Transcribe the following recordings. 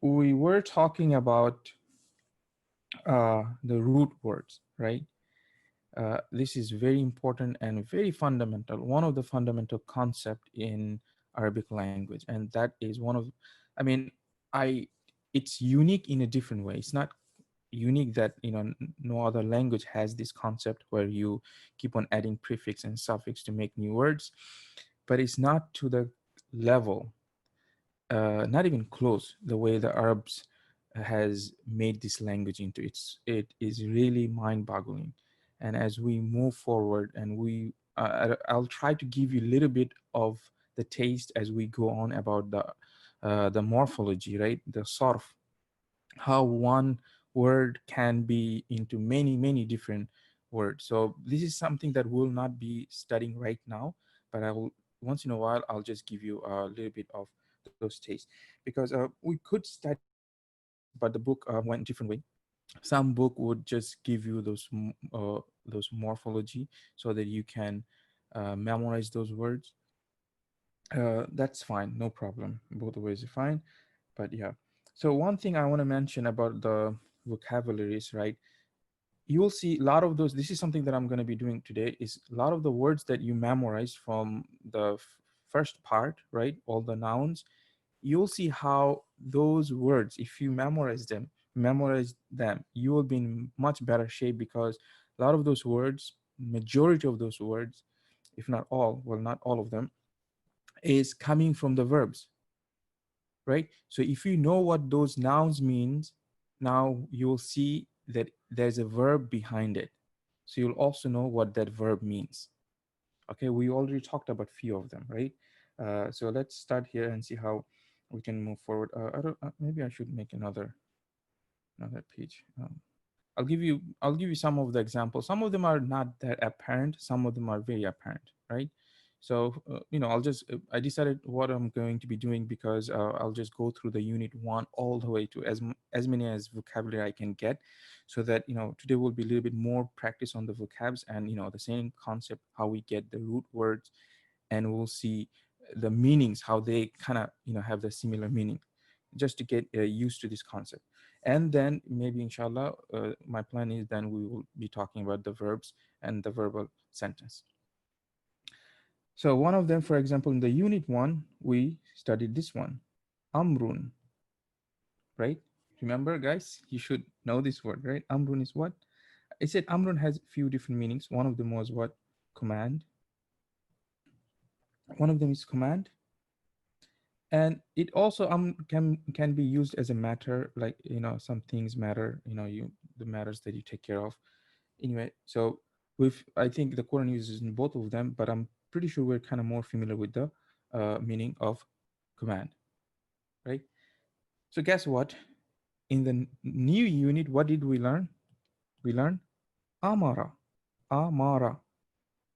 we were talking about the root words, right? This is very important and very fundamental, one of the fundamental concept in Arabic language, and that is one of, I mean, I it's unique in a different way. It's not unique that no other language has this concept where you keep on adding prefix and suffix to make new words, but it's not to the level, not even close, the way the Arabs has made this language into. It is really mind-boggling. And as we move forward, and I'll try to give you a little bit of the taste as we go on about the morphology, right? The sarf, how one word can be into many different words. So this is something that we'll not be studying right now, but I will, once in a while, I'll just give you a little bit of those tastes, because we could study this, but the book went different way. Some book would just give you those morphology so that you can memorize those words. That's fine, no problem, both ways are fine. But yeah, so one thing I want to mention about the vocabularies, right? You will see a lot of those. This is something that I'm going to be doing today, is a lot of the words that you memorize from the first part, right? All the nouns, you'll see how those words, if you memorize them, you will be in much better shape, because a lot of those words, majority of those words, if not all, well, not all of them, is coming from the verbs, right? So if you know what those nouns means, now you'll see that there's a verb behind it. So you'll also know what that verb means. Okay, we already talked about few of them, right? So let's start here and see how we can move forward. I don't, maybe I should make another page. I'll give you some of the examples. Some of them are not that apparent. Some of them are very apparent, right? So I decided what I'm going to be doing, because I'll just go through the unit one all the way to as many as vocabulary I can get, so that today will be a little bit more practice on the vocabs, and the same concept, how we get the root words, and we'll see the meanings, how they kind of have the similar meaning, just to get used to this concept. And then maybe inshallah, my plan is then we will be talking about the verbs and the verbal sentence. So one of them, for example, in the unit one, we studied this one, amrun, right? Remember, guys, you should know this word, right? Amrun is what? I said amrun has a few different meanings. One of them was what? Command. One of them is command. And it also can be used as a matter, like some things matter, the matters that you take care of. Anyway, so with I think the Quran uses in both of them, but I'm pretty sure we're kind of more familiar with the meaning of command, right? So guess what? In the new unit, what did we learn? We learned amara. Amara.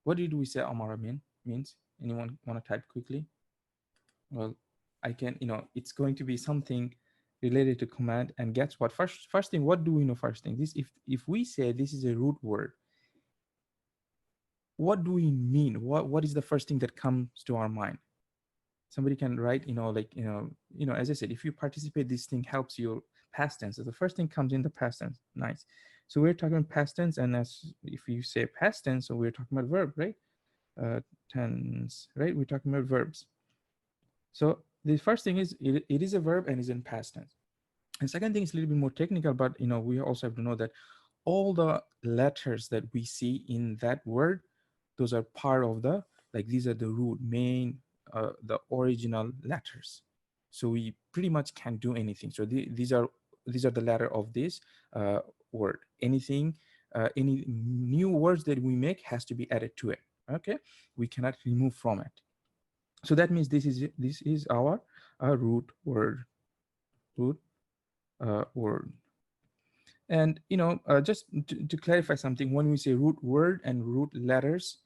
What did we say amara means? Anyone want to type quickly? Well, I can, it's going to be something related to command. And guess what? First thing, what do we know first thing? This, if we say this is a root word, what do we mean? What is the first thing that comes to our mind? Somebody can write, as I said, if you participate, this thing helps you past tense. So the first thing comes in the past tense. Nice. So we're talking about past tense, and as if you say past tense, so we're talking about verb, right? Tense, right? We're talking about verbs. So the first thing is it is a verb and is in past tense. And second thing is a little bit more technical, but we also have to know that all the letters that we see in that word, those are part of the, like, these are the root main, the original letters. So we pretty much can't do anything. So these are the letter of this word. Anything, any new words that we make has to be added to it. Okay, we cannot remove from it. So that means this is our root word. Root word. And just to clarify something, when we say root word and root letters,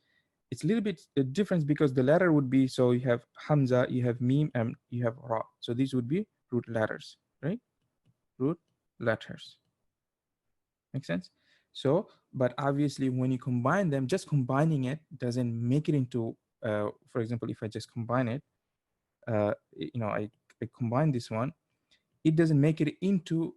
it's a little bit a difference, because the letter would be, so you have hamza, you have meme, and you have ra. So these would be root letters, right? Root letters. Make sense? So, but obviously when you combine them, just combining it doesn't make it into, for example, if I just combine it, I combine this one, it doesn't make it into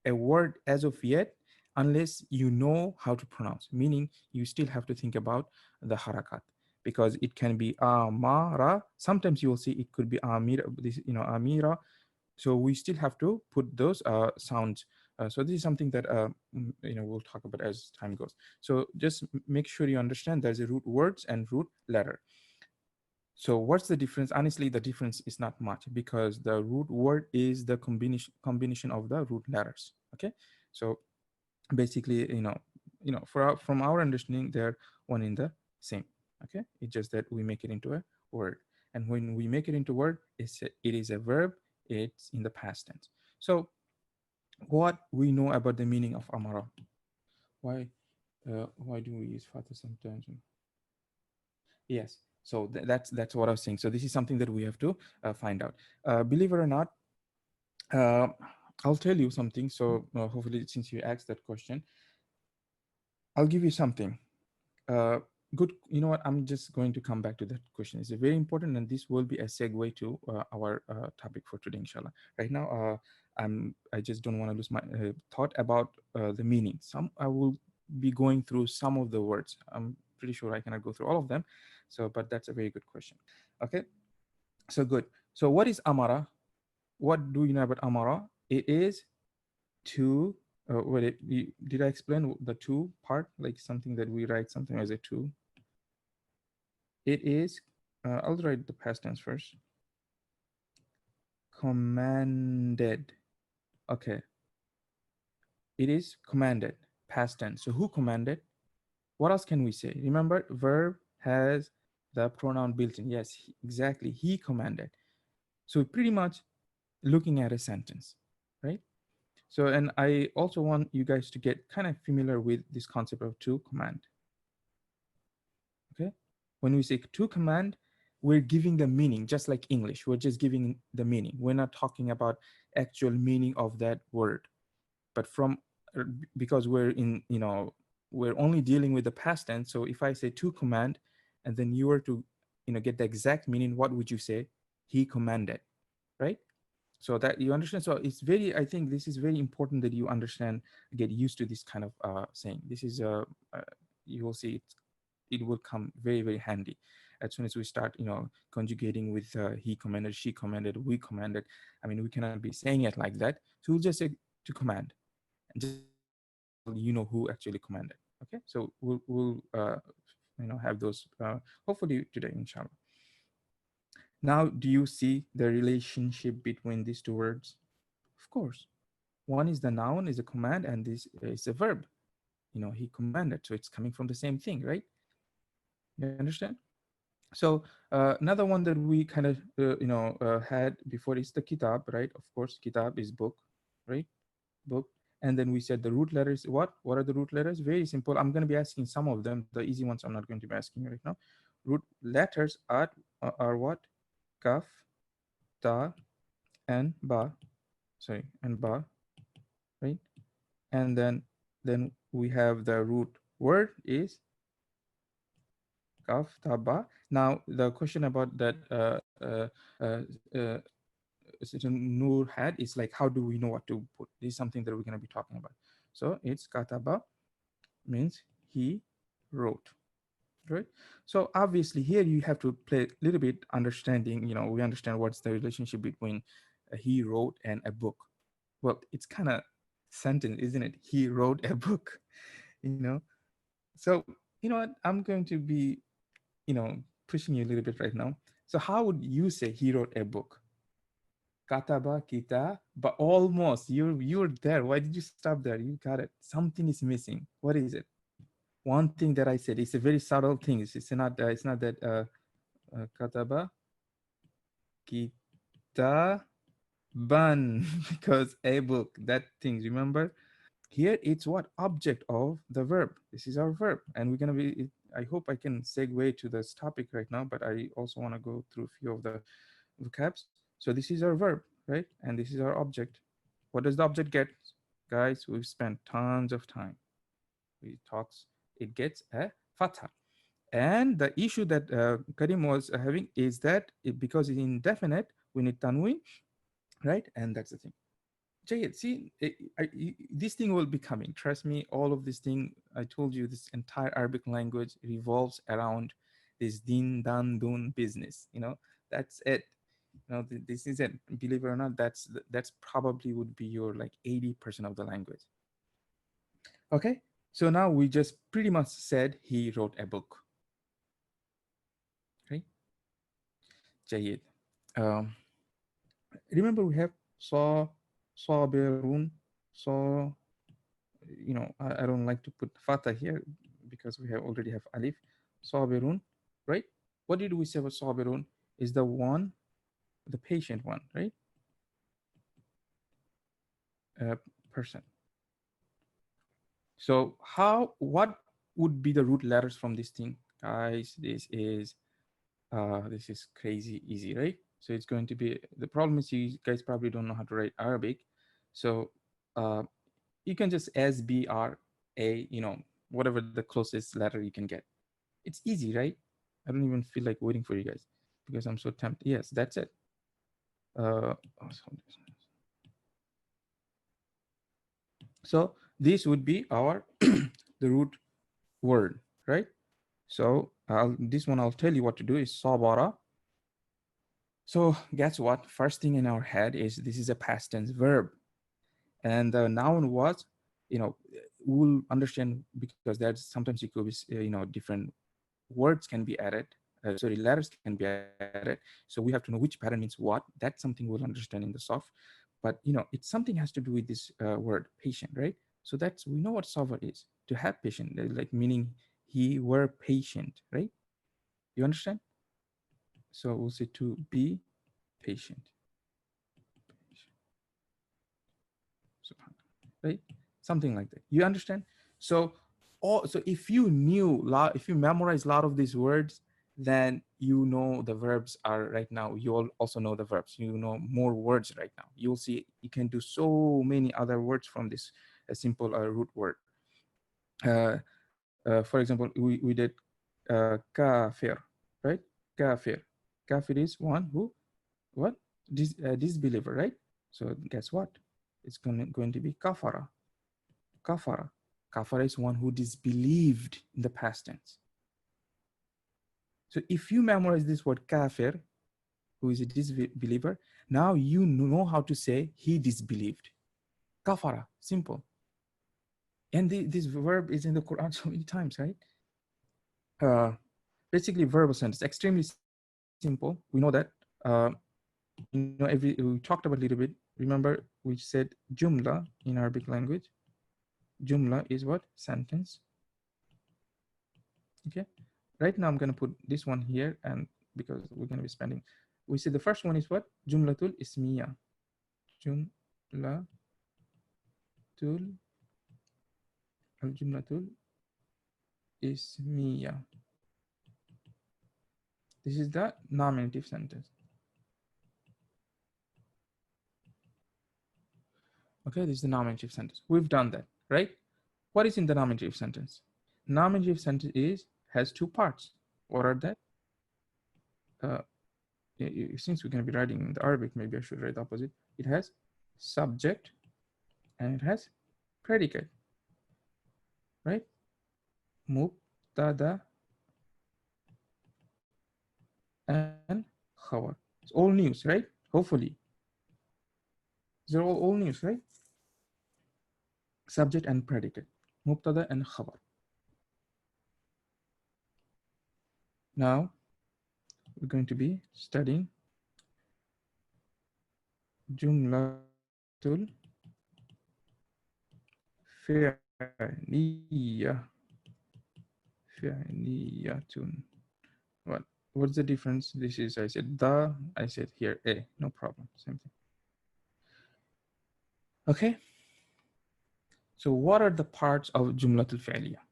a word as of yet unless you know how to pronounce, meaning you still have to think about the harakat, because it can be amara. Sometimes you will see it could be amira, this, amira. So we still have to put those sounds. So this is something that we'll talk about as time goes. So just make sure you understand there's a root words and root letter. So what's the difference? Honestly, the difference is not much, because the root word is the combination of the root letters. Okay, so basically, from our understanding, they're one in the same. Okay, it's just that we make it into a word, and when we make it into word, it is a verb. It's in the past tense. So what we know about the meaning of amara? Why why do we use fatha sometimes? Yes. So that's what I was saying. So this is something that we have to find out. Believe it or not, uh, I'll tell you something. So hopefully, since you asked that question, I'll give you something. Uh, Good. You know what? I'm just going to come back to that question. It's very important, and this will be a segue to our topic for today, inshallah. Right now, I just don't want to lose my thought about the meaning. Some I will be going through some of the words. I'm pretty sure I cannot go through all of them. So, but that's a very good question. Okay. So good. So what is amara? What do you know about amara? It is to did I explain the two part, like something that we write something as a two? It is, I'll write the past tense first. Commanded. Okay. It is commanded, past tense. So who commanded? What else can we say? Remember, verb has the pronoun built in. Yes, exactly. He commanded. So pretty much looking at a sentence, right? So, and I also want you guys to get kind of familiar with this concept of to command. Okay. When we say to command, we're giving the meaning, just like English. We're just giving the meaning. We're not talking about actual meaning of that word. But because we're in, we're only dealing with the past tense. So if I say to command, and then you were to, get the exact meaning, what would you say? He commanded, right? So that you understand. So it's very, I think this is very important that you understand, get used to this kind of saying. This is uh you will see it will come very, very handy as soon as we start, conjugating with he commanded, she commanded, we commanded. I mean, we cannot be saying it like that. So we'll just say to command, and just like that, you know who actually commanded. Okay, so we'll have those hopefully today, inshallah. Now, do you see the relationship between these two words? Of course, one is the noun, is a command, and this is a verb. He commanded, so it's coming from the same thing, right? You understand? So another one that we kind of had before is the kitab, right? Of course, kitab is book, right? Book. And then we said the root letters. What are the root letters? Very simple. I'm going to be asking some of them. The easy ones I'm not going to be asking right now. Root letters are what? Kaf, ta, and ba. Sorry, and ba, right? And then we have the root word is kaf, ta, ba. Now the question about that uh, uh, Nur had is like, how do we know what to put? This is something that we're going to be talking about. So it's kataba, means he wrote, right? So obviously here you have to play a little bit understanding. We understand what's the relationship between a he wrote and a book. Well, it's kind of sentence, isn't it? He wrote a book, you know. So you know what? I'm going to be, you know, pushing you a little bit right now. So how would you say he wrote a book? Kataba kita, but almost you're there. Why did you stop there? You got it. Something is missing. What is it? One thing that I said. It's a very subtle thing. It's not that kataba kita ban because a book, that thing. Remember here it's what object of the verb. This is our verb, and we're gonna be. I hope I can segue to this topic right now, but I also want to go through a few of the vocabs. So this is our verb, right? And this is our object. What does the object get? Guys, we've spent tons of time. We talks. It gets a fatha. And the issue that Karim was having is that because it's indefinite, we need tanween. right? And that's the thing. Jayed, see, this thing will be coming. Trust me, all of this thing, I told you, this entire Arabic language revolves around this din, dan, dun business. That's it. This is it. Believe it or not, that's probably would be your like 80% of the language. Okay, so now we just pretty much said he wrote a book. Okay, Jayed. Um, Remember we have saw, sabirun, saw. I don't like to put fatha here because we have already have alif. Sabirun, right? What did we say about sabirun? Is the one, the patient one, right? Person. So what would be the root letters from this thing, guys? This is crazy easy, right? So it's going to be, the problem is you guys probably don't know how to write Arabic, so uh, you can just SBRA, whatever the closest letter you can get. It's easy, right? I don't even feel like waiting for you guys because I'm so tempted. Yes, that's it. Uh, oh, so this would be our the root word, right? So this one I'll tell you what to do is sabara. So guess what? First thing in our head is this is a past tense verb, and the noun was, we'll understand because there's sometimes it could be different words can be added. Sorry, letters can be added. So we have to know which pattern means what. That's something we'll understand in the soft. But it's something has to do with this word patient, right? So that's, we know what sober is, to have patient, like meaning he were patient, right? You understand? So we'll say to be patient, right? Something like that. You understand? So, so if you if you memorize a lot of these words, then you know the verbs are right now. You all also know the verbs. You know more words right now. You'll see you can do so many other words from this simple root word. For example, we did kafir, right? Kafir. Kafir is one who what disbeliever, right? So guess what? It's going to be kafara. Kafara. Kafara is one who disbelieved in the past tense. So if you memorize this word kafir, who is a disbeliever, now you know how to say he disbelieved. Kafara, simple. And this verb is in the Quran so many times, right? Uh, Basically, verbal sentence, extremely simple. We know that. Uh, we talked about a little bit. Remember, we said jumla in Arabic language. Jumla is what? Sentence. Okay. Right now I'm going to put this one here, and because we're going to be spending, we see the first one is what? Jumlatul ismiya. Jumlatul, al-jumlatul ismiya. This is the nominative sentence. Okay, this is the nominative sentence. We've done that, right? What is in the nominative sentence? Nominative sentence has two parts. What are that? Uh, since we're going to be writing in the Arabic, maybe I should write the opposite. It has subject and it has predicate, right? Mubtada and khabar. It's all news, right? Hopefully. They're all news, right? Subject and predicate. Mubtada and khabar. Now, we're going to be studying Jumlatul fi'liyah. Fi'liyatun. What? What's the difference? This is, I said the, I said here a. No problem. Same thing. Okay. So what are the parts of Jumlatul fi'liyah?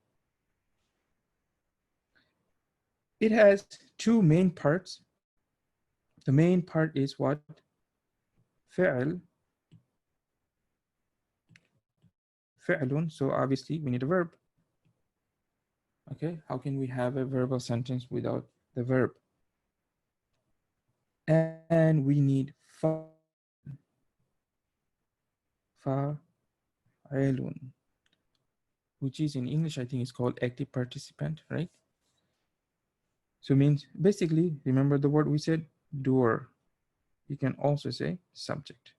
It has two main parts. The main part is what? Fi'l. Fi'lun. So obviously we need a verb. Okay. How can we have a verbal sentence without the verb? And we need fa'il. fa'ilun, which is in English, I think it's called active participant, right? So means basically, remember the word we said, doer. You can also say subject.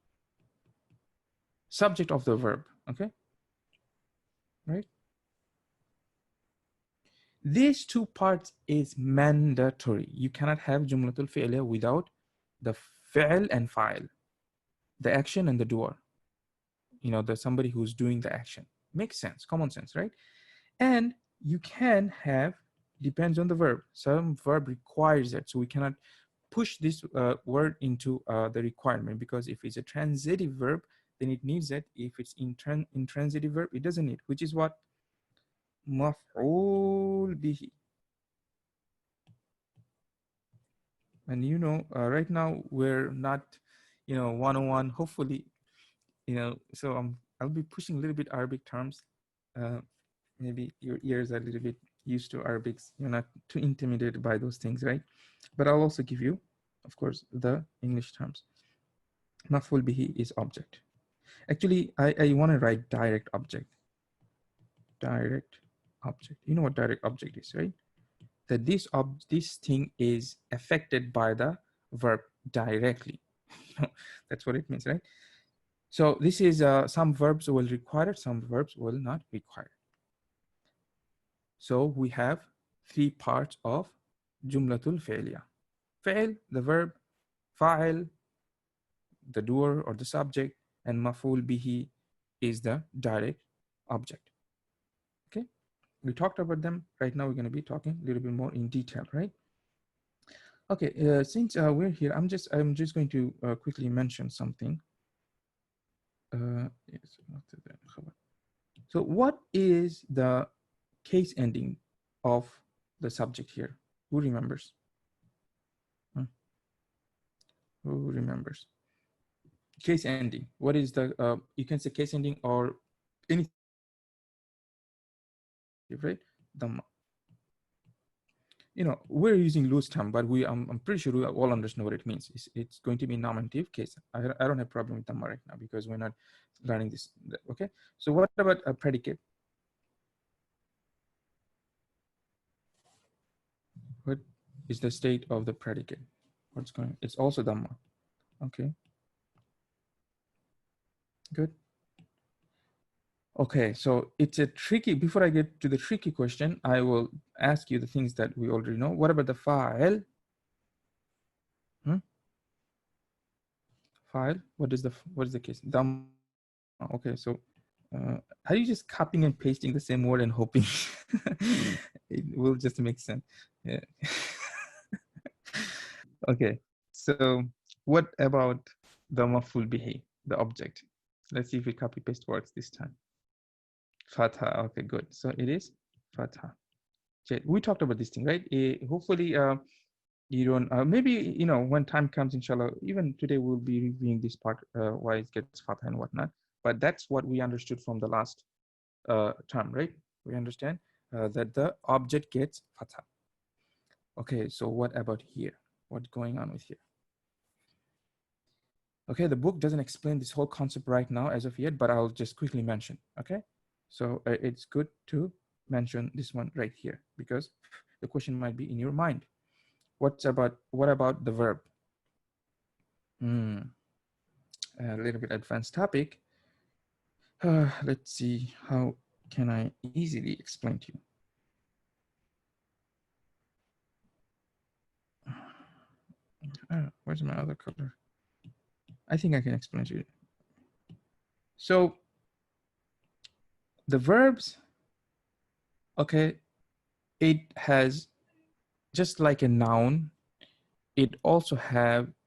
Subject of the verb, okay? Right? These two parts is mandatory. You cannot have jumlatul fi'liya without the fi'l and fa'il, the action and the doer. You know, the somebody who's doing the action. Makes sense, common sense, right? And you can have, depends on the verb. Some verb requires it, so we cannot push this word into the requirement, because if it's a transitive verb, then it needs it. If it's intransitive verb, it doesn't need, which is what? Maf'ul bihi. And you know, right now we're not, you know, 101, hopefully, you know, so I'll be pushing a little bit Arabic terms. Maybe your ears are a little bit used to Arabics. You're not too intimidated by those things, right? But I'll also give you, of course, the English terms. Maf'ul bihi is object. Actually, I want to write direct object. Direct object. You know what direct object is, right? That this thing is affected by the verb directly. That's what it means, right? So this is some verbs will require it, some verbs will not require it. So we have three parts of jumlatul fi'liya. Fi'l, the verb, fa'il, the doer or the subject, and maf'ul bihi is the direct object. Okay, we talked about them. Right now we're going to be talking a little bit more in detail, right? Okay, since we're here, I'm just going to quickly mention something. Yes. So what is the case ending of the subject here? Who remembers? Who remembers? Case ending. What is the, you can say case ending or anything that ends in nominative, right? Dhamma. You know, we're using loose term, but I'm pretty sure we all understand what it means. It's going to be nominative case. I don't have problem with Dhamma right now because we're not learning this. Okay. So what about a predicate? What is the state of the predicate? What's going? It's also Dhamma. Okay. Good. Okay, so it's a tricky, before I get to the tricky question, I will ask you the things that we already know. What about the file? File, what is the case? Dhamma. Okay, so are you just copying and pasting the same word and hoping it will just make sense? Yeah. Okay, so what about the maf'ul bihi, the object? Let's see if we copy paste works this time. Fatha. Okay, good. So it is fatha. We talked about this thing, right? Hopefully, you don't. Maybe you know when time comes, inshallah. Even today, we'll be reviewing this part, why it gets fatha and whatnot. But that's what we understood from the last term, right? We understand that the object gets fatha. Okay, so what about here? What's going on with here? Okay, the book doesn't explain this whole concept right now as of yet, but I'll just quickly mention. Okay, so it's good to mention this one right here because the question might be in your mind. What about the verb? A little bit advanced topic. Let's see, how can I easily explain to you? Where's my other color? I think I can explain to you. So the verbs, okay, it has, just like a noun, it also has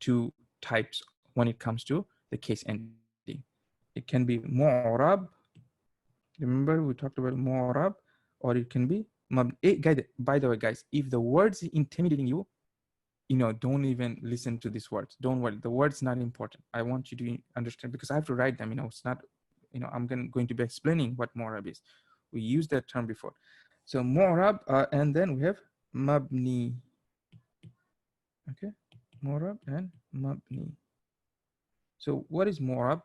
two types when it comes to the case ending. It can be mu'rab. Remember we talked about mu'rab, or it can be by the way, guys, if the word's intimidating you, don't even listen to these words. Don't worry, the word's not important. I want you to understand because I have to write them. It's not, I'm going to be explaining what mu'rab is. We used that term before. So mu'rab, and then we have mabni. Okay, mu'rab and mabni. So what is morab?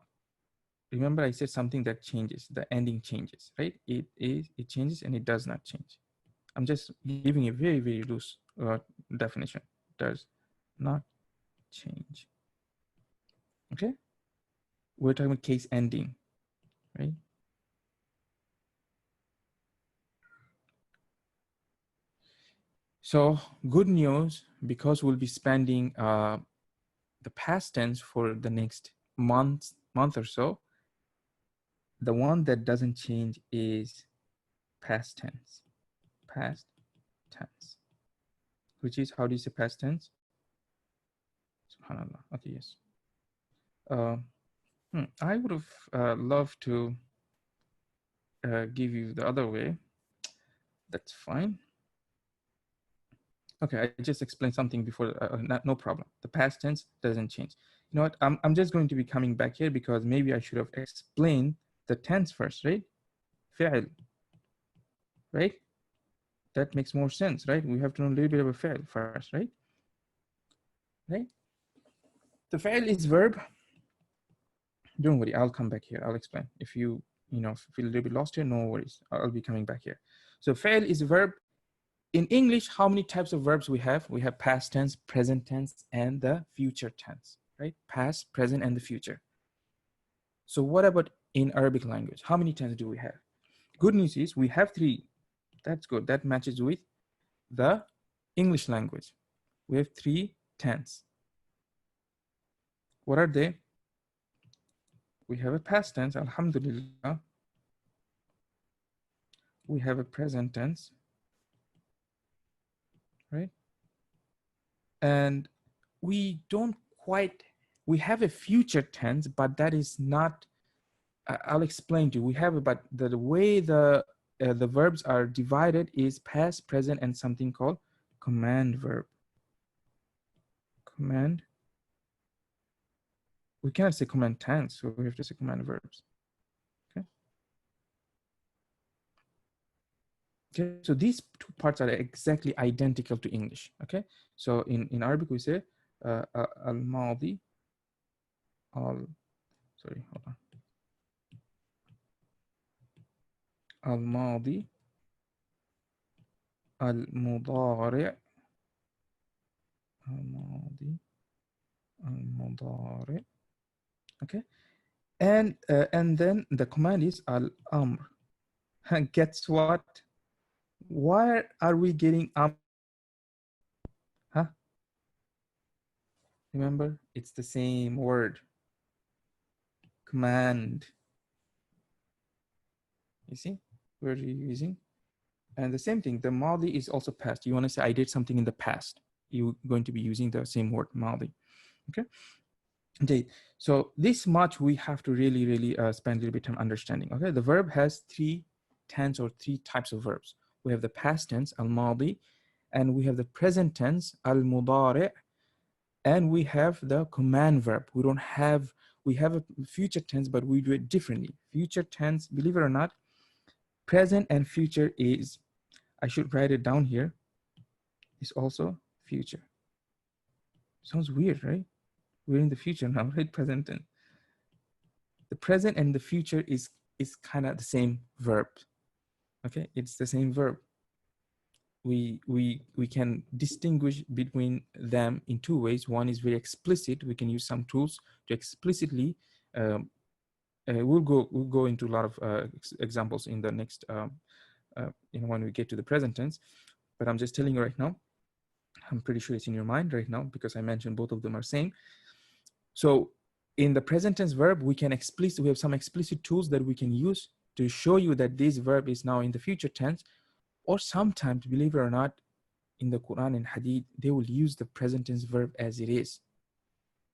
Remember I said something that changes, the ending changes, right? It changes and it does not change. I'm just giving a very, very loose definition. Does not change. Okay? We're talking about case ending, right? So good news, because we'll be spending the past tense for the next month or so. The one that doesn't change is past tense. Past tense, which is, how do you say past tense? Subhanallah. Okay, yes. Uh, I would have loved to give you the other way. That's fine. Okay, I just explained something before. No problem. The past tense doesn't change. You know what? I'm just going to be coming back here because maybe I should have explained the tense first, right? فعل, right? That makes more sense, right? We have to know a little bit of a فعل first, right? Right? The فعل is verb. Don't worry, I'll come back here. I'll explain. If you feel a little bit lost here, no worries. I'll be coming back here. So فعل is a verb. In English, how many types of verbs we have? We have past tense, present tense, and the future tense, right? Past, present, and the future. So what about in Arabic language? How many tense do we have? Good news is we have 3. That's good. That matches with the English language. We have 3 tense. What are they? We have a past tense, alhamdulillah. We have a present tense, right? And we don't quite, we have a future tense, but that is not, I'll explain to you. We have it, but the way the verbs are divided is past, present, and something called command verb. Command. We cannot say command tense, so we have to say command verbs. Okay. Okay. So these 2 parts are exactly identical to English. Okay. So in Arabic we say al-madi, sorry, hold on. Al-madi, al-mudari', al-madi, al-mudari'. Okay. And then the command is al-amr. And guess what? Why are we getting amr? Huh? Remember, it's the same word. Command. You see, where are you using? And the same thing, the madi is also past. You want to say, I did something in the past. You're going to be using the same word, madi. Okay. Okay. So this much we have to really, really spend a little bit of time understanding. Okay. The verb has 3 tense or 3 types of verbs. We have the past tense, al-madi, and we have the present tense, al-mudari', and we have the command verb. We have a future tense, but we do it differently. Future tense, believe it or not, present and future is, I should write it down here, is also future. Sounds weird, right? We're in the future now, right? Present tense. The present and the future is kind of the same verb. Okay, it's the same verb. We can distinguish between them in 2 ways. One is very explicit. We can use some tools to explicitly. We'll go into a lot of examples in the next, when we get to the present tense. But I'm just telling you right now. I'm pretty sure it's in your mind right now because I mentioned both of them are same. So in the present tense verb, we have some explicit tools that we can use to show you that this verb is now in the future tense. Or sometimes, believe it or not, in the Quran and Hadith, they will use the present tense verb as it is.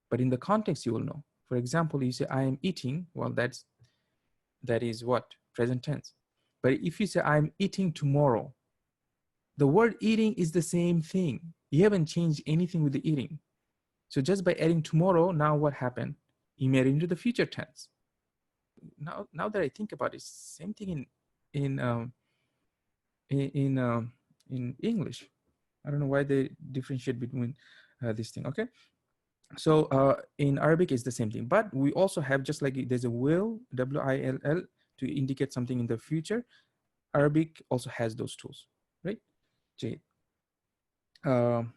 But in the context, you will know. For example, you say, I am eating. Well, that is what? Present tense. But if you say, I'm eating tomorrow, the word eating is the same thing. You haven't changed anything with the eating. So just by adding tomorrow, now what happened? You made it into the future tense. Now that I think about it, same thing in English. I don't know why they differentiate between this thing. Okay. So in Arabic it's the same thing, but we also have, just like there's a will, will, to indicate something in the future. Arabic also has those tools, right? Jade. Um,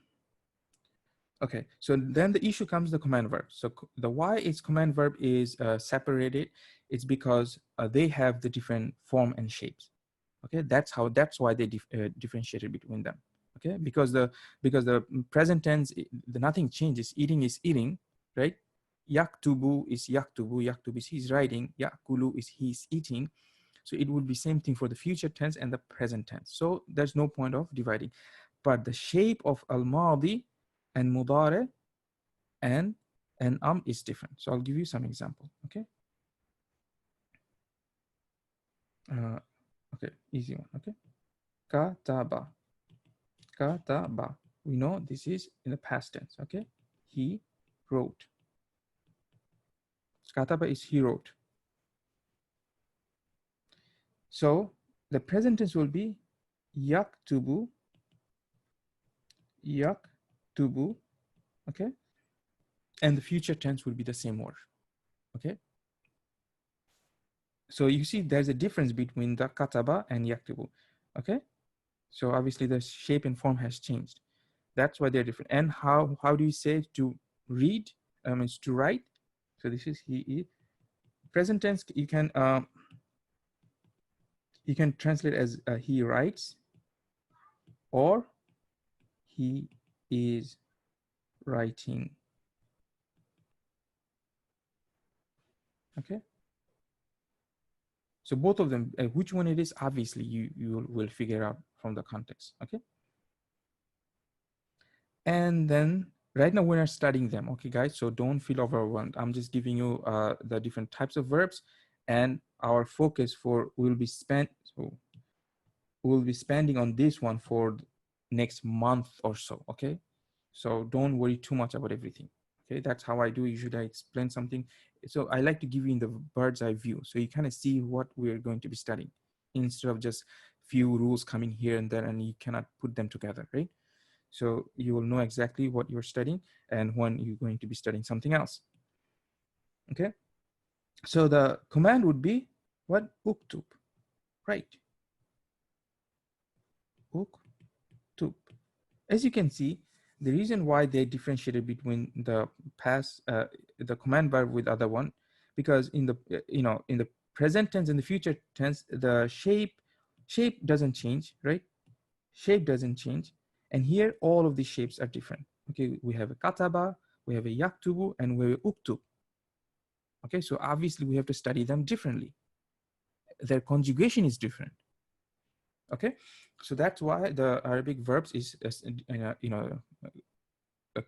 okay, so then the issue comes the command verb. So the why its command verb is separated, it's because they have the different form and shapes. Okay, that's why they differentiated between them. Okay, because the present tense, the nothing changes. Eating is eating, right? Yaktubu is yaktubu, yaktubu is he's writing, yakulu is he's eating. So it would be same thing for the future tense and the present tense. So there's no point of dividing. But the shape of al-madi and mudare and is different. So I'll give you some example. Okay. Uh, okay, easy one. Okay. Kataba. Kataba. We know this is in the past tense. Okay. He wrote. Kataba is he wrote. So the present tense will be yaktubu. Yaktubu. Okay. And the future tense will be the same word. Okay. So you see there's a difference between the kataba and yaktubu. Okay. So obviously the shape and form has changed. That's why they're different. And how do you say to read? It's to write. So this is he. Present tense you can translate as he writes, or he is writing. Okay. So both of them, which one it is, obviously you will figure out from the context. Okay. And then right now we're studying them. Okay, guys. So don't feel overwhelmed. I'm just giving you the different types of verbs, and our focus for will be spent. So we'll be spending on this one for next month or so. Okay. So don't worry too much about everything. Okay. That's how I do. Usually I explain something. So I like to give you in the bird's eye view. So you kind of see what we're going to be studying instead of just few rules coming here and there and you cannot put them together, right? So you will know exactly what you're studying and when you're going to be studying something else. Okay. So the command would be what? Uktub, right? Uktub. As you can see, the reason why they differentiated between the past, the command verb with other one, because in the in the present tense and the future tense, the shape doesn't change, right? Shape doesn't change, and here all of these shapes are different. Okay, we have a kataba, we have a yaktubu, and we have a uktub. Okay, so obviously we have to study them differently. Their conjugation is different. Okay, so that's why the Arabic verbs is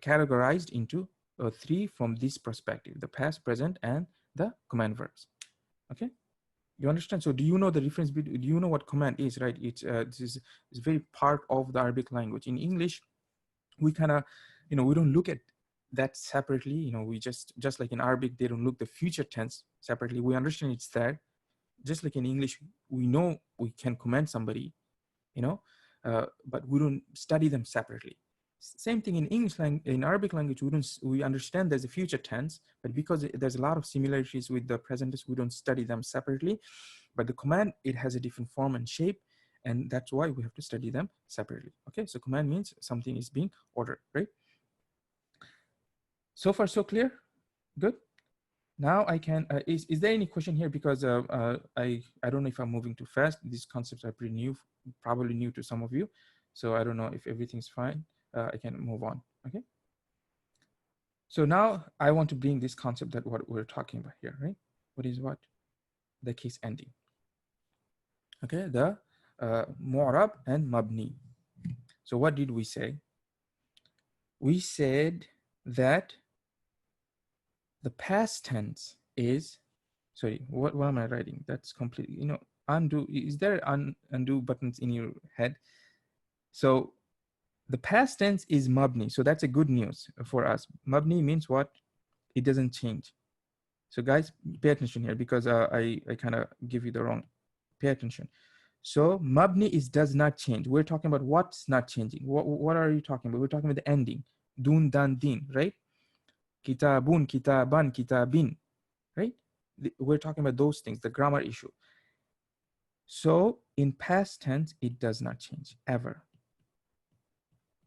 categorized into three from this perspective: the past, present, and the command verbs. Okay, you understand? So do you know the difference between? Do you know what command is? Right, this is very part of the Arabic language. In English, we kind of we don't look at that separately. We just like in Arabic, they don't look the future tense separately. We understand it's there. Just like in English, we know we can command somebody, but we don't study them separately. Same thing in in Arabic language, we understand there's a future tense, but because there's a lot of similarities with the present tense, we don't study them separately. But the command, it has a different form and shape, and that's why we have to study them separately. Okay, so command means something is being ordered, right? So far, so clear? Good. Now I can, is there any question here? Because I don't know if I'm moving too fast. These concepts are pretty new, probably new to some of you. So I don't know if everything's fine. I can move on, okay? So now I want to bring this concept that what we're talking about here, right? What is what? The case ending. Okay, the mu'rab and mabni. So what did we say? We said that the past tense is, sorry, what am I writing? That's completely, undo. Is there undo buttons in your head? So the past tense is mabni. So that's a good news for us. Mabni means what? It doesn't change. So guys, pay attention here because I kind of give you the wrong, pay attention. So mabni is does not change. We're talking about what's not changing. What are you talking about? We're talking about the ending. Dun, dan, din, right? kitabun, kitaban, kitabin, right? We're talking about those things, the grammar issue. So in past tense, it does not change ever.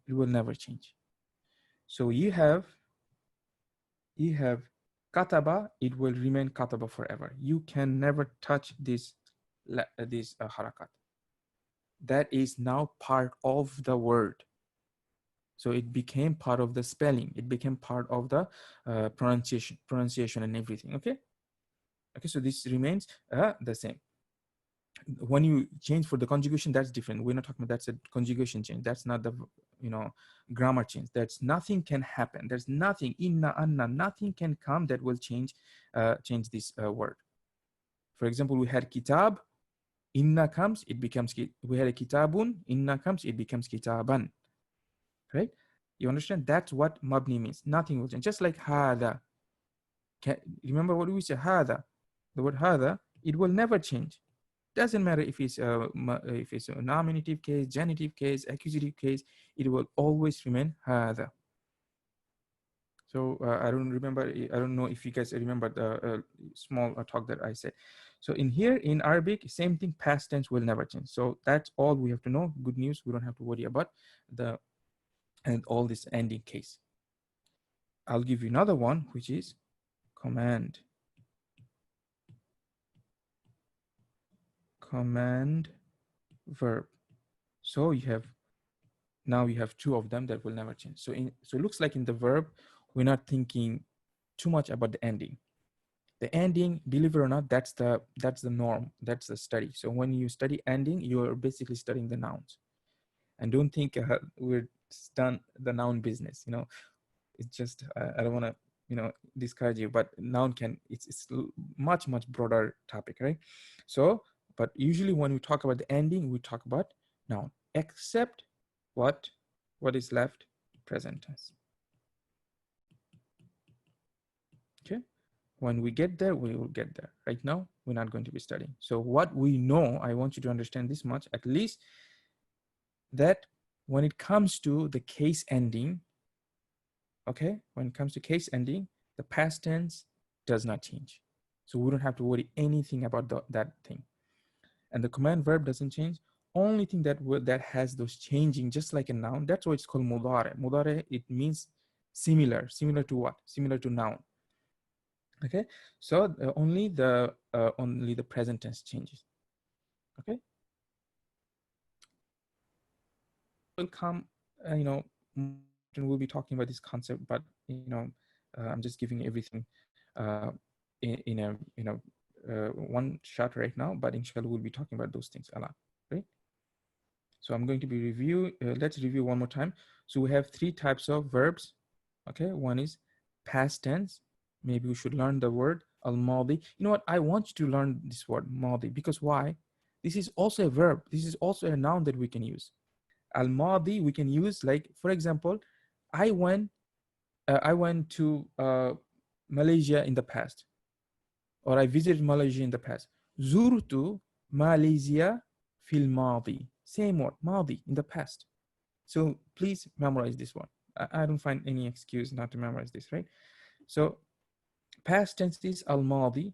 It will never change. So you have kataba, it will remain kataba forever. You can never touch this harakat. That is now part of the word. So it became part of the spelling. It became part of the pronunciation and everything. Okay. Okay. So this remains the same. When you change for the conjugation, that's different. We're not talking about that's a conjugation change. That's not the grammar change. That's nothing can happen. There's nothing inna anna, nothing can come that will change this word. For example, we had kitab, inna comes, it becomes we had a kitabun, inna comes, it becomes kitaban. Right? You understand? That's what mabni means. Nothing will change. Just like hada. Remember what we said? Hada. The word hada, it will never change. Doesn't matter if it's a nominative case, genitive case, accusative case, it will always remain hada. So I don't remember, I don't know if you guys remember the small talk that I said. So in here in Arabic, same thing, past tense will never change. So that's all we have to know. Good news, we don't have to worry about all this ending case. I'll give you another one, which is command verb. So now you have two of them that will never change. So it looks like in the verb, we're not thinking too much about the ending. The ending, believe it or not, that's the norm. That's the study. So when you study ending, you're basically studying the nouns. And don't think we're done the noun business. It's just I don't want to discourage you, but noun it's much broader topic, right? So but usually when we talk about the ending, we talk about noun, except what is left? Present tense. Okay, when we get there, we will get there. Right now, we're not going to be studying. So what we know, I want you to understand this much at least, that when it comes to the case ending, okay, when it comes to case ending, the past tense does not change. So we don't have to worry anything about that thing. And the command verb doesn't change. Only thing that has those changing, just like a noun, that's why it's called mudare. Mudare, it means similar to what? Similar to noun. Okay, so only the present tense changes. Okay, will come, we'll be talking about this concept, but I'm just giving everything in a one shot right now, but inshallah we'll be talking about those things a lot, right? So I'm going to be let's review one more time. So we have three types of verbs. Okay, one is past tense. Maybe we should learn the word al-madi. You know what? I want you to learn this word madi, because why? This is also a verb. This is also a noun that we can use. Al-madi we can use, like, for example, I went to Malaysia in the past, or I visited Malaysia in the past. Zurtu Malaysia fil madi. Same word, madi, in the past. So please memorize this one. I don't find any excuse not to memorize this, right? So past tense is al-madi,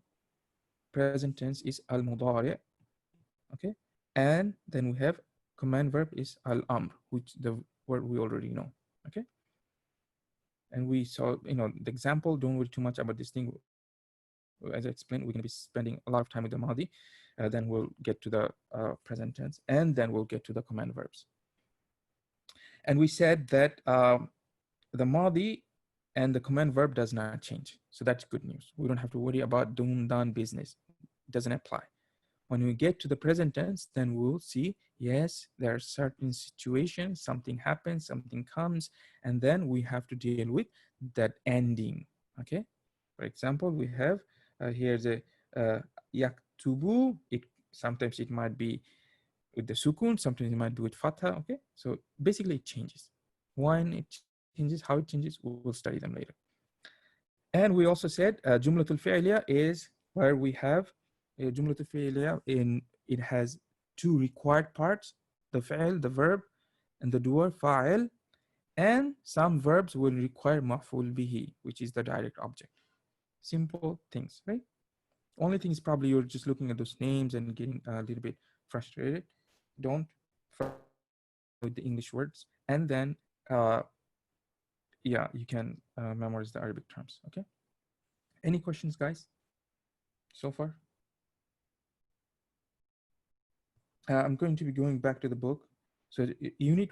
present tense is al-mudari, okay? And then we have command verb is al-amr, which the word we already know, okay? And we saw, the example, don't worry too much about this thing. As I explained, we're going to be spending a lot of time with the madi. Then we'll get to the present tense, and then we'll get to the command verbs. And we said that the madi and the command verb does not change. So that's good news. We don't have to worry about doing done business. It doesn't apply. When we get to the present tense, then we'll see, yes, there are certain situations, something happens, something comes, and then we have to deal with that ending, okay? For example, we have here's a yaktubu. Sometimes it might be with the sukun, sometimes it might be with fatha, okay? So basically it changes. When it changes, how it changes, we'll study them later. And we also said jumlatul fi'liya is where we have jumlatul fi'liya it has two required parts, the fi'l, the verb, and the doer, fa'il, And some verbs will require maf'ul bihi, which is the direct object. Simple things, right? Only thing is probably you're just looking at those names and getting a little bit frustrated. Don't frustrate yourself with the English words, and then uh, yeah, you can memorize the Arabic terms. Okay. Any questions, guys? So far, I'm going to be going back to the book. So unit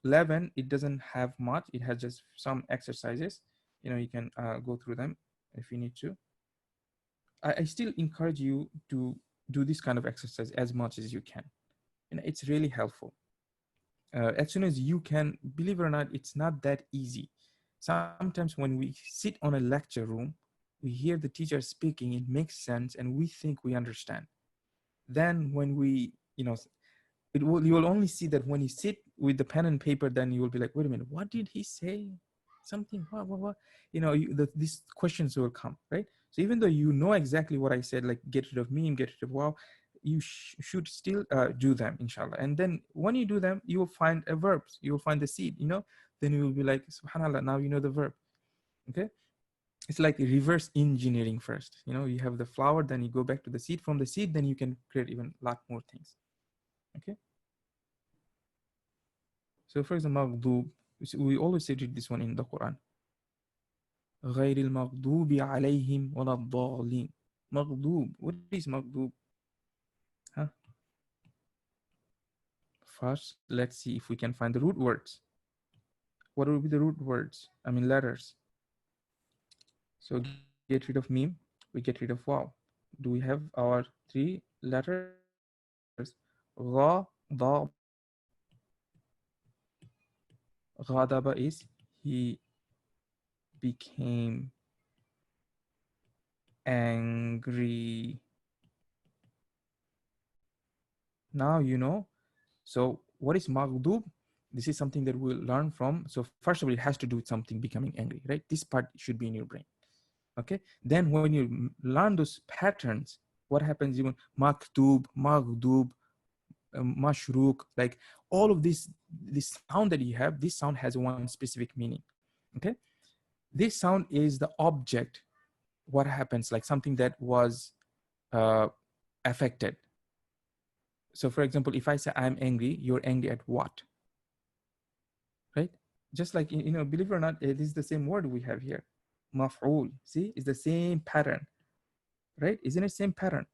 11, it doesn't have much. It has just some exercises. You can go through them if you need to. I still encourage you to do this kind of exercise as much as you can. And it's really helpful. As soon as you can, believe it or not, it's not that easy. Sometimes when we sit on a lecture room, we hear the teacher speaking, it makes sense, and we think we understand. Then when you will only see that when you sit with the pen and paper, then you will be like, wait a minute, what did he say? Something, what? These questions will come, right? So even though you know exactly what I said, like get rid of meme, get rid of wow, you should still do them, inshallah. And then when you do them, you will find a verbs, you will find the seed, then you will be like, subhanallah, now you know the verb. Okay. It's like reverse engineering first. You have the flower, then you go back to the seed. From the seed, then you can create even a lot more things. Okay. So for example, maghdub, we always say this one in the Quran. غير المغضوب عليهم ولا الضالين. مغضوب. What is maghdub? Huh? First, let's see if we can find the root words. What will be the root words? I mean letters. So get rid of meme, we get rid of wow. Do we have our three letters? Gha, da, ba. Ghadaba is he became angry. Now you know. So what is maghdub? This is something that we'll learn from. So first of all, it has to do with something becoming angry, right? This part should be in your brain. Okay. Then when you learn those patterns, what happens even maktub, maghdub, mashruk, like all of this sound that you have, this sound has one specific meaning. Okay. This sound is the object. What happens, like something that was uh, affected. So for example, if I say I'm angry, you're angry at what? Right? Just like, believe it or not, it is the same word we have here. Maf'ul. See, it's the same pattern, right? Isn't it same pattern?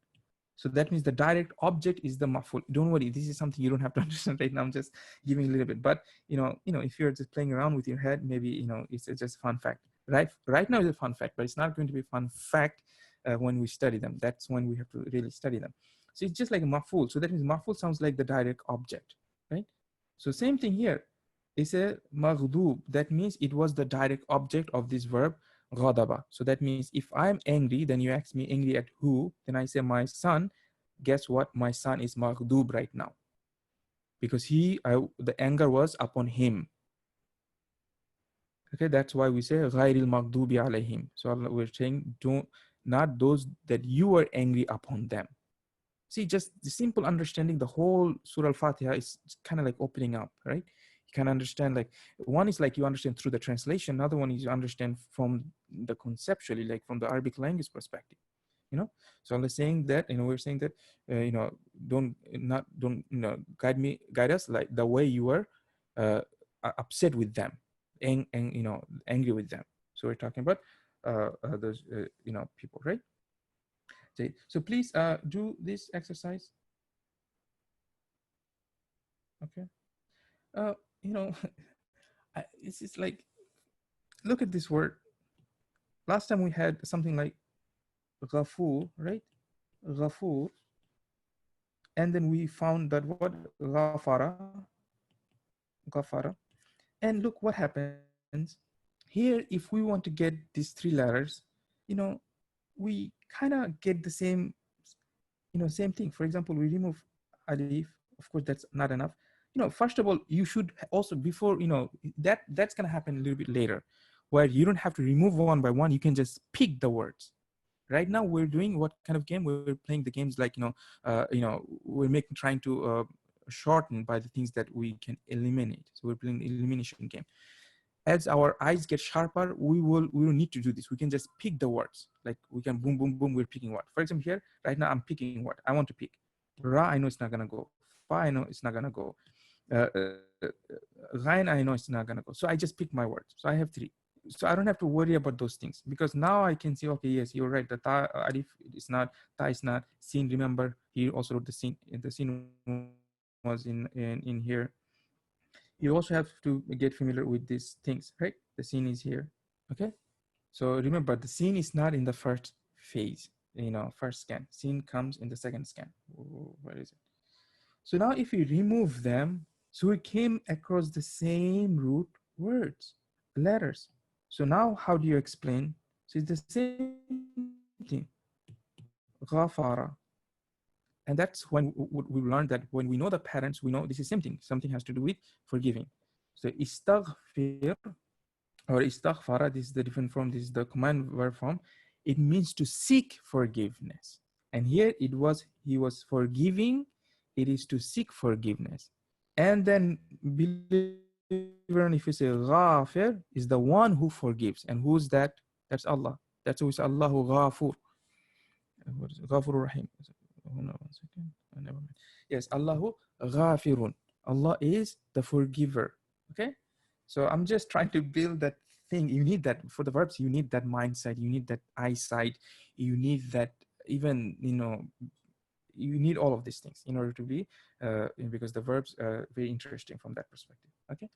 So that means the direct object is the maf'ul. Don't worry, this is something you don't have to understand right now. I'm just giving a little bit. But if you're just playing around with your head, maybe it's just a fun fact. Right now it's a fun fact, but it's not going to be a fun fact when we study them. That's when we have to really study them. So it's just like a maf'ul. So that means maf'ul sounds like the direct object, right? So same thing here. It's a maghdub. That means it was the direct object of this verb ghadaba. So that means if I'm angry, then you ask me angry at who? Then I say my son. Guess what? My son is maghdub right now. Because the anger was upon him. Okay, that's why we say ghairil maghdubi alayhim. So we're saying not those that you were angry upon them. See, just the simple understanding the whole Surah Al-Fatiha is kind of like opening up, right? You can understand, like, one is like you understand through the translation, another one is you understand from the conceptually, like from the Arabic language perspective. So I'm saying that, we're saying that, don't guide us like the way you were upset with them, and angry with them. So we're talking about those people, right? So please do this exercise. Okay. Uh, you know, it's just like, look at this word. Last time we had something like ghafur, right? Ghafur. And then we found that what? Ghafara. Ghafara. And look what happens. Here, if we want to get these three letters, you know, we kind of get the same thing. For example, we remove alif. Of course, that's not enough. First of all, you should also, before, that's going to happen a little bit later, where you don't have to remove one by one. You can just pick the words. Right now, we're doing what kind of game? We're playing the games like, we're trying to shorten by the things that we can eliminate. So we're playing the elimination game. as our eyes get sharper, we will need to do this. We can just pick the words. Like we can boom, boom, boom, we're picking word. For example, here, right now, I'm picking word. I want to pick. Ra, I know it's not gonna go. Fa, I know it's not gonna go. Ghain, I know it's not gonna go. So I just pick my words. So I have three. So I don't have to worry about those things because now I can see, okay, yes, you're right. The ta alif is not, ta is not, sin. Remember, he also wrote the sin. The sin was in here. You also have to get familiar with these things, right? The scene is here. Okay. So remember, the scene is not in the first phase, first scan. Scene comes in the second scan. Where is it? So now if we remove them, so we came across the same root words, letters. So now how do you explain? So it's the same thing. Ghafara. And that's when we learned that when we know the patterns, we know this is same thing. Something has to do with forgiving. So istaghfir or istaghfara, this is the different form, this is the command verb form. It means to seek forgiveness. And here he was forgiving, it is to seek forgiveness. And then believe it or not, if you say ghafir, is the one who forgives. And who's that? That's Allah. That's who is Allahu ghafur. What is it? Ghafur Rahim. Oh, no, 1 second. Never mind. Yes, Allahu ghafirun. Allah is the forgiver. Okay. So I'm just trying to build that thing. You need that for the verbs. You need that mindset. You need that eyesight. You need that even, you need all of these things in order to be, because the verbs are very interesting from that perspective. Okay.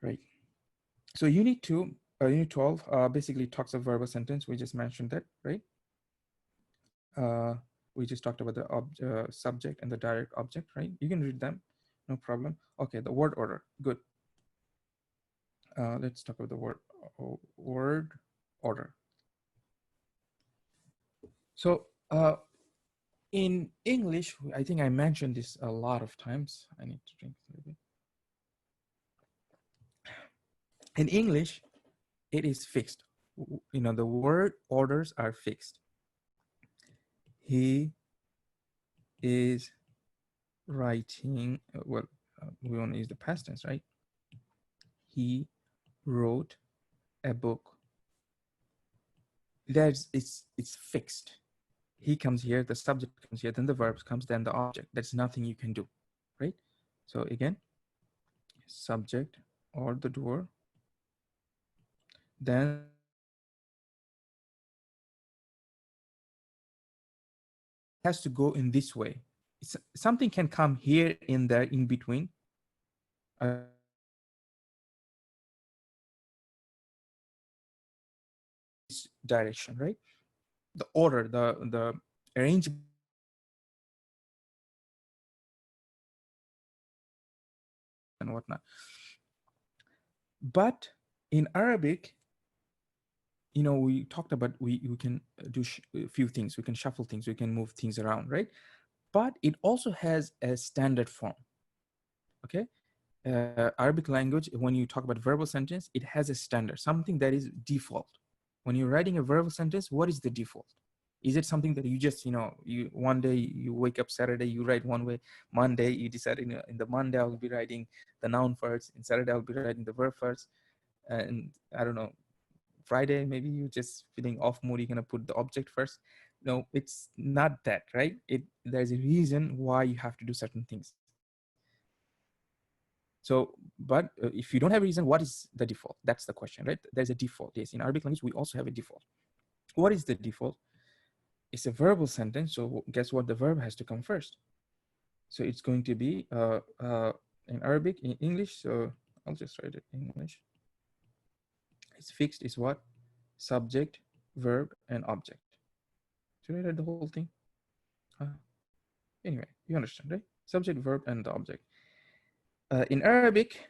Right. So unit 12 basically talks of verbal sentence. We just mentioned that, right? We just talked about the subject and the direct object, right? You can read them, no problem. Okay, the word order, good. Let's talk about the word order. So in English, I think I mentioned this a lot of times. I need to drink a little bit. In English, it is fixed. The word orders are fixed. He is writing, we want to use the past tense, right? He wrote a book. It's fixed. He comes here, the subject comes here, then the verbs comes, then the object. That's nothing you can do, right? So again, subject or the doer, then the verb comes, and it has to go in this way. Something can come here, in there, in between. I don't know if you get it, but it has to go in this direction, right? The order, the arrangement of the words and whatnot. But in Arabic, we talked about we can do a few things. We can shuffle things. We can move things around, right? But it also has a standard form. Okay. Arabic language, when you talk about verbal sentence, it has a standard, something that is default. When you're writing a verbal sentence, what is the default? Is it something that you just, you one day you wake up Saturday, you write one way, Monday you decide in the Monday I'll be writing the noun first, in Saturday I'll be writing the verb first, and I don't know, Friday maybe you just feeling off mood, you're gonna put the object first. No, it's not that, right? There's a reason why you have to do certain things. So, but if you don't have a reason, what is the default? That's the question, right? There's a default. Yes, in Arabic language, we also have a default. What is the default? It's a verbal sentence. So guess what? The verb has to come first. So it's going to be in Arabic, in English. So I'll just write it in English. It's fixed is what? Subject, verb, and object. Should I write the whole thing? Anyway, you understand, right? Subject, verb, and the object. In Arabic,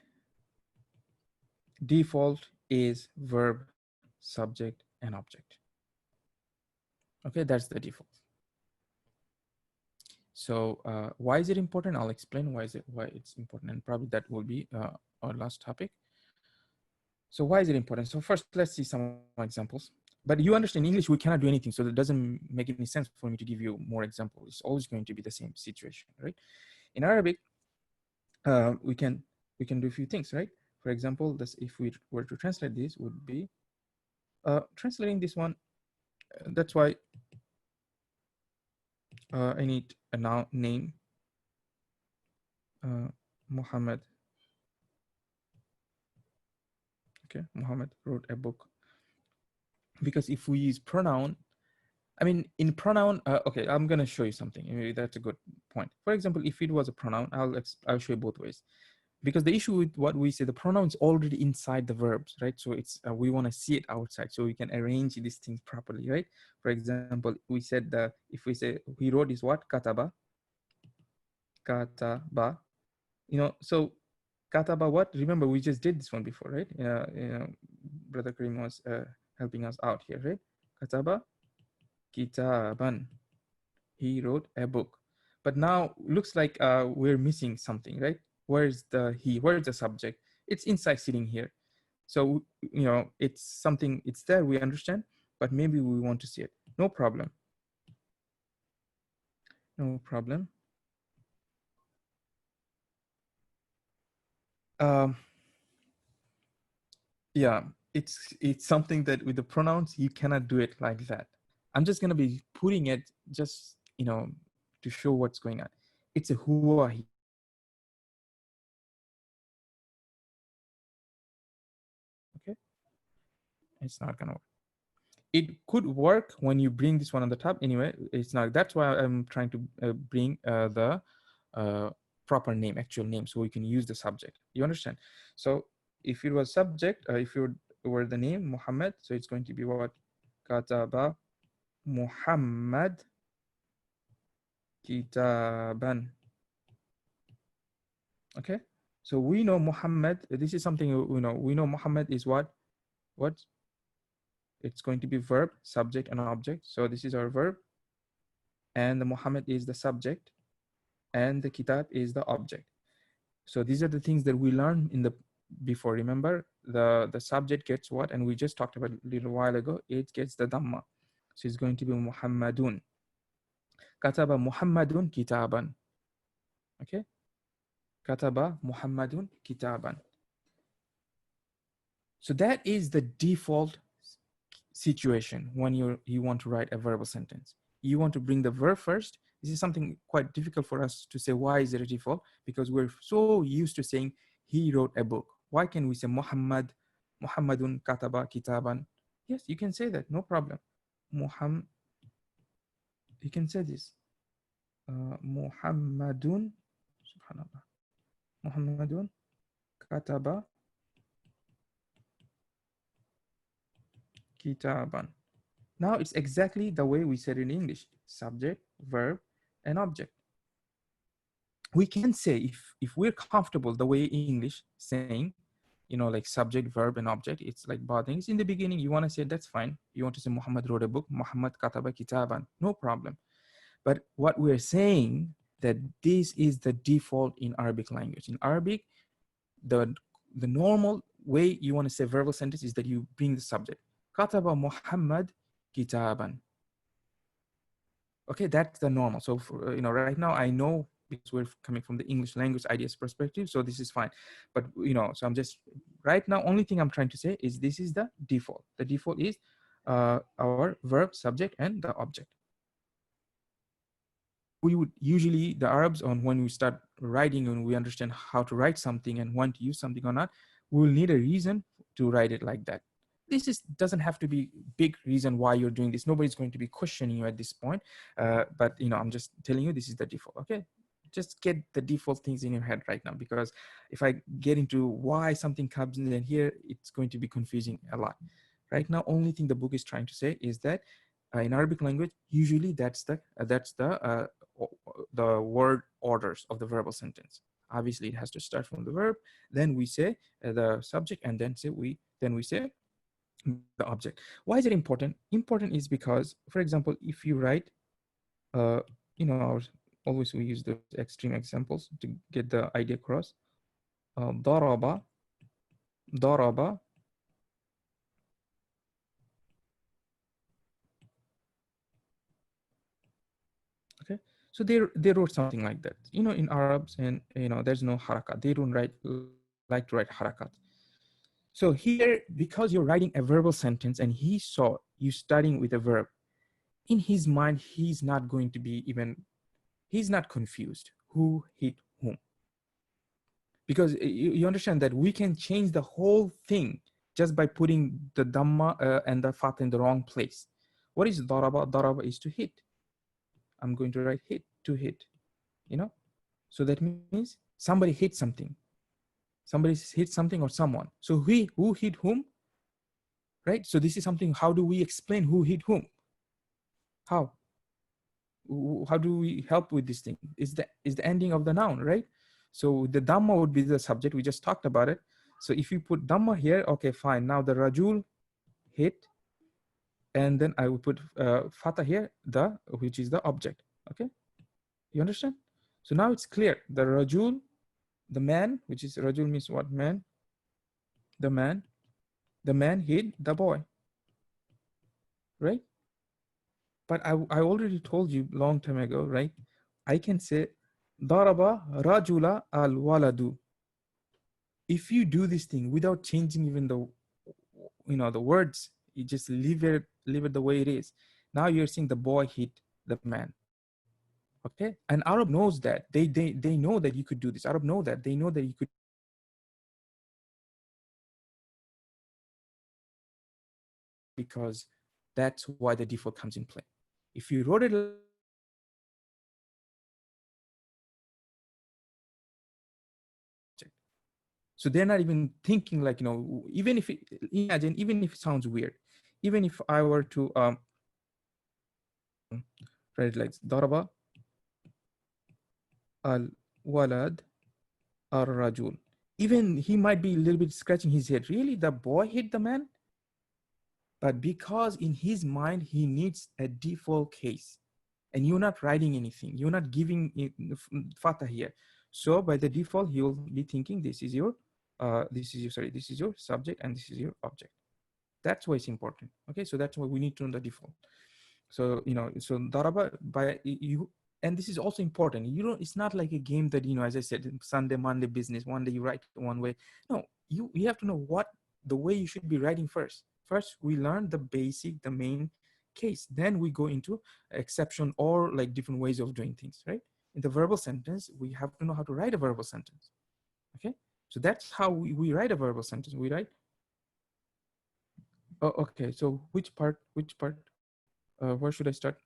default is verb, subject, and object. Okay, that's the default. So why is it important? I'll explain why it's important, and probably that will be our last topic. So why is it important? So first, let's see some examples. But you understand, in English, we cannot do anything. So it doesn't make any sense for me to give you more examples. It's always going to be the same situation, right? In Arabic, we can do a few things, right? For example, this, if we were to translate this, would be translating this one. That's why I need a now name, Muhammad. Okay, Muhammad wrote a book. Because if we use pronoun, I mean, in pronoun, okay, I'm gonna show you something. That's a good point. For example, if it was a pronoun, I'll show you both ways. Because the issue with what we say, the pronoun is already inside the verbs, right? So it's we want to see it outside, so we can arrange these things properly, right? For example, we said the if we say he wrote is what kataba, kataba, so kataba what? Remember we just did this one before, right? Brother Karim was helping us out here, right? Kataba kitaban, he wrote a book. But now looks like we're missing something, right? Where's the he? Where's the subject? It's inside sitting here. So, it's something, it's there, we understand, but maybe we want to see it. No problem. No problem. Um, yeah, it's something that with the pronouns, you cannot do it like that. I'm just going to be putting it just, to show what's going on. It's a huwa, he. Okay. It's not going to work. It could work when you bring this one on the top. Anyway, it's not. That's why I'm trying to bring the uh, proper name, actual name, so we can use the subject. You understand? So if it was subject, if you were the name Muhammad, so it's going to be what? Kataba Muhammad kitaban. Okay. So we know Muhammad. This is something we know. We know Muhammad is what? What? It's going to be verb, subject, and object. So this is our verb, and the Muhammad is the subject, and the kitab is the object. So these are the things that we learned in the before. Remember, the subject gets what, and we just talked about a little while ago. It gets the dhamma, so it's going to be Muhammadun. Kataba Muhammadun kitaban. Okay, kataba Muhammadun kitaban. So that is the default situation when you want to write a verbal sentence. You want to bring the verb first. This is something quite difficult for us to say. Why is it a default? Because we're so used to saying he wrote a book. Why can we say Muhammadun kataba kitaban? Yes, you can say that, no problem. Muhammad, you can say this. Muhammadun, subhanallah. Muhammadun kataba kitaban. Now it's exactly the way we said in English: subject, verb, and object. We can say, if we're comfortable the way English saying, like subject, verb, and object, it's like bothering. It's in the beginning, you want to say, that's fine. You want to say Muhammad wrote a book, Muhammad kataba kitaban, no problem. But what we're saying, that this is the default in Arabic language. In Arabic, the normal way you want to say verbal sentence is that you bring the subject. Kataba Muhammad kitaban. Okay, that's the normal. So for, right now I know, because we're coming from the English language ideas perspective, so this is fine. But so I'm just right now, only thing I'm trying to say is this is the default. The default is our verb, subject, and the object. We would usually, the Arabs, on when we start writing and we understand how to write something and want to use something or not, we will need a reason to write it like that. This doesn't have to be big reason why you're doing this. Nobody's going to be questioning you at this point. But I'm just telling you, this is the default. Okay, just get the default things in your head right now, because if I get into why something comes in here, it's going to be confusing a lot. Right now, only thing the book is trying to say is that in Arabic language, usually that's the word orders of the verbal sentence. Obviously, it has to start from the verb, then we say the subject, and then we say the object. Why is it important? Important is because, for example, if you write, uh, always we use those extreme examples to get the idea across. ضرب ضرب. Okay, so they wrote something like that. In Arabs, and there's no harakat. They don't like to write harakat. So here, because you're writing a verbal sentence and he saw you starting with a verb, in his mind, he's not going to be even, he's not confused who hit whom. Because you understand that we can change the whole thing just by putting the dhamma and the fatha in the wrong place. What is daraba? Daraba is to hit. I'm going to write hit, to hit, you know? So that means somebody hit something. Somebody hit something or someone. So who hit whom, right? So this is something, how do we explain who hit whom? How? How do we help with this thing? Is the ending of the noun, right? So the dhamma would be the subject. We just talked about it. So if you put dhamma here, okay, fine. Now the rajul hit, and then I would put fatha here, the which is the object. Okay, you understand? So now it's clear. The rajul, the man, which is rajul means what? Man. The man. The man hit the boy, right? But I already told you long time ago, right? I can say daraba rajula al waladu. If you do this thing without changing even the, the words, you just leave it the way it is. Now you're saying the boy hit the man. Okay, and Arab knows that they know that you could do this. Arab know that, they know that you could do this, because that's why the default comes in play. If you wrote it like this, the boy hit the man, subject. So they're not even thinking like, even if it, imagine, even if it sounds weird, even if I were to write it like daraba al walad ar rajul, even he might be a little bit scratching his head. Really, the boy hit the man? But because in his mind, he needs a default case, and you're not writing anything, you're not giving it fatha here. So by the default, he will be thinking this is your, this is your subject and this is your object. That's why it's important. Okay, so that's why we need to know the default. So so daraba by you, and this is also important. You don't. It's not like a game that, as I said, Sunday, Monday business. One day you write one way. No, you have to know what the way you should be writing first. First, we learn the basic, the main case. Then we go into exception or like different ways of doing things. Right? In the verbal sentence, we have to know how to write a verbal sentence. Okay, so that's how we write a verbal sentence. We write. Oh, okay. So which part? Which part? Where should I start?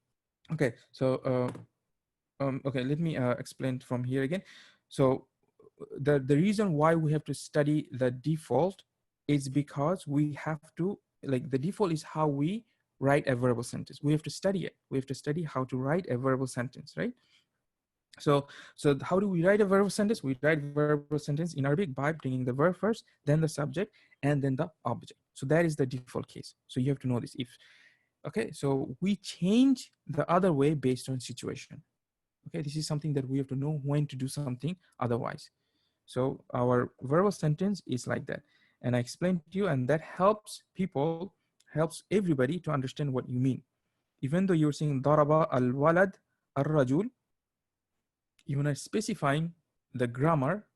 Okay, so okay, let me explain from here again. So the reason why we have to study the default is because we have to, like, the default is how we write a verbal sentence. We have to study it. We have to study how to write a verbal sentence, right? So how do we write a verbal sentence? We write verbal sentence in Arabic by bringing the verb first, then the subject, and then the object. So that is the default case. So you have to know this. If okay, so we change the other way based on situation. Okay, this is something that we have to know when to do something otherwise. So our verbal sentence is like that. And I explained to you, and that helps people, helps everybody to understand what you mean. Even though you're saying daraba al-walad al-rajul, you're not specifying the grammar,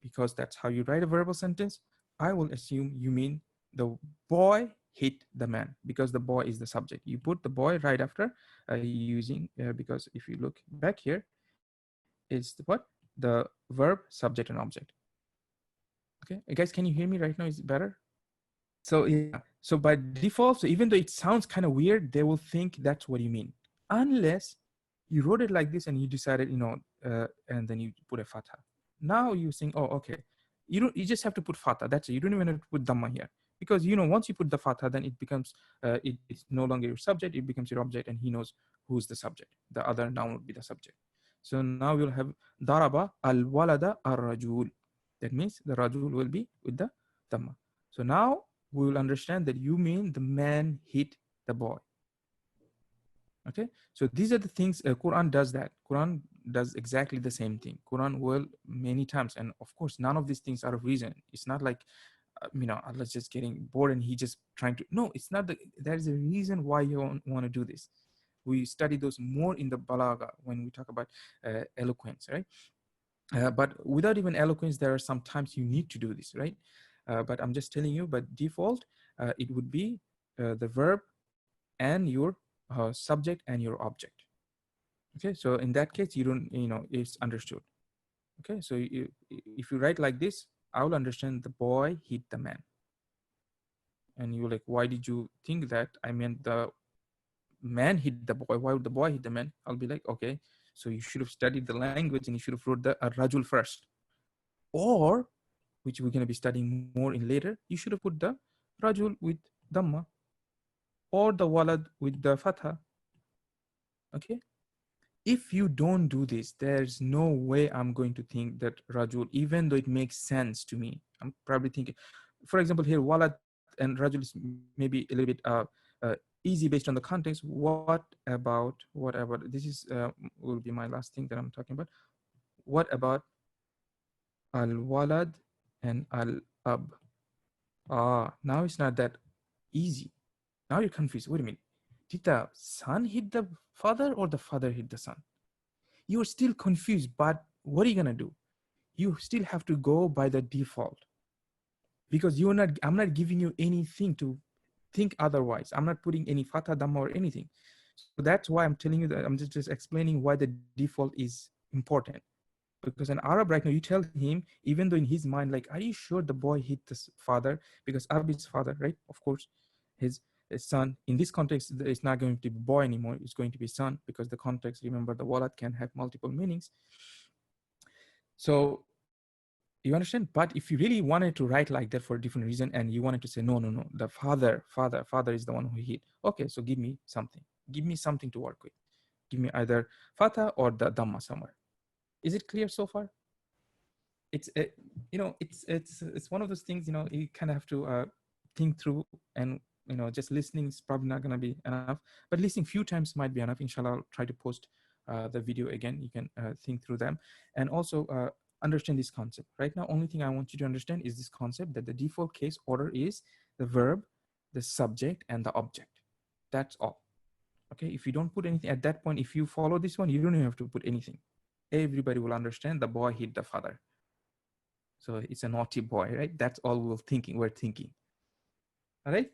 because that's how you write a verbal sentence. I will assume you mean the boy hit the man, because the boy is the subject. You put the boy right after using, because if you look back here, it's what? The verb, subject, and object. Okay, guys, can you hear me right now? Is it better? So yeah, so by default, so even though it sounds kind of weird, they will think that's what you mean, unless you wrote it like this and you decided, and then you put a fatha. Now you're saying, oh, okay, you just have to put fatha. That's it. You don't even have to put dhamma here, because once you put the fatha, then it becomes it's no longer your subject. It becomes your object, and he knows who's the subject. The other noun would be the subject. So now we'll have daraba al walada ar rajul. That means the rajul will be with the dhamma. So now we will understand that you mean the man hit the boy. Okay, so these are the things. Quran does that. Quran does exactly the same thing. Quran will many times, and of course, none of these things are of reason. It's not like Allah's just getting bored and he just trying to. No, it's not. There's a reason why you want to do this. We study those more in the balagha when we talk about eloquence, right? But without even eloquence, there are some times you need to do this, right? but I'm just telling you. But default, it would be the verb and your subject and your object. Okay, so in that case, you don't, it's understood. Okay, so if you write like this, I will understand the boy hit the man. And you're like, why did you think that I meant the man hit the boy? Why would the boy hit the man? I'll be like, okay, so you should have studied the language and you should have wrote the rajul first. Or, which we're going to be studying more in later, you should have put the rajul with dhamma or the walad with the fatha. Okay, if you don't do this, there's no way I'm going to think that rajul, even though it makes sense to me. I'm probably thinking, for example, here walad and rajul is maybe a little bit easy based on the context. What about this is will be my last thing that I'm talking about. What about al walad and al ab? Now it's not that easy. Now you're confused. Wait a minute. Did the son hit the father or the father hit the son? You're still confused, but what are you gonna do? You still have to go by the default, because I'm not giving you anything to think otherwise. I'm not putting any fatha dhamma or anything. So that's why I'm telling you that. I'm just explaining why the default is important. Because an Arab right now, you tell him, even though in his mind, like, are you sure the boy hit this father? Because Ab is father, right? Of course, his, his son. In this context, it's not going to be boy anymore. It's going to be son, because the context, remember, the walad can have multiple meanings. So you understand? But if you really wanted to write like that for a different reason, and you wanted to say, no, no, no, the father is the one who hit. Okay, so give me something. Give me something to work with. Give me either fatha or the dhamma somewhere. Is it clear so far? It's it's one of those things, you kind of have to think through. And just listening is probably not going to be enough, but listening few times might be enough. Inshallah, I'll try to post the video again. You can think through them, and also understand this concept. Right now, only thing I want you to understand is this concept, that the default case order is the verb, the subject, and the object. That's all. Okay, if you don't put anything at that point, if you follow this one, you don't even have to put anything. Everybody will understand the boy hit the father, so it's a naughty boy, right? That's all we're thinking. All right.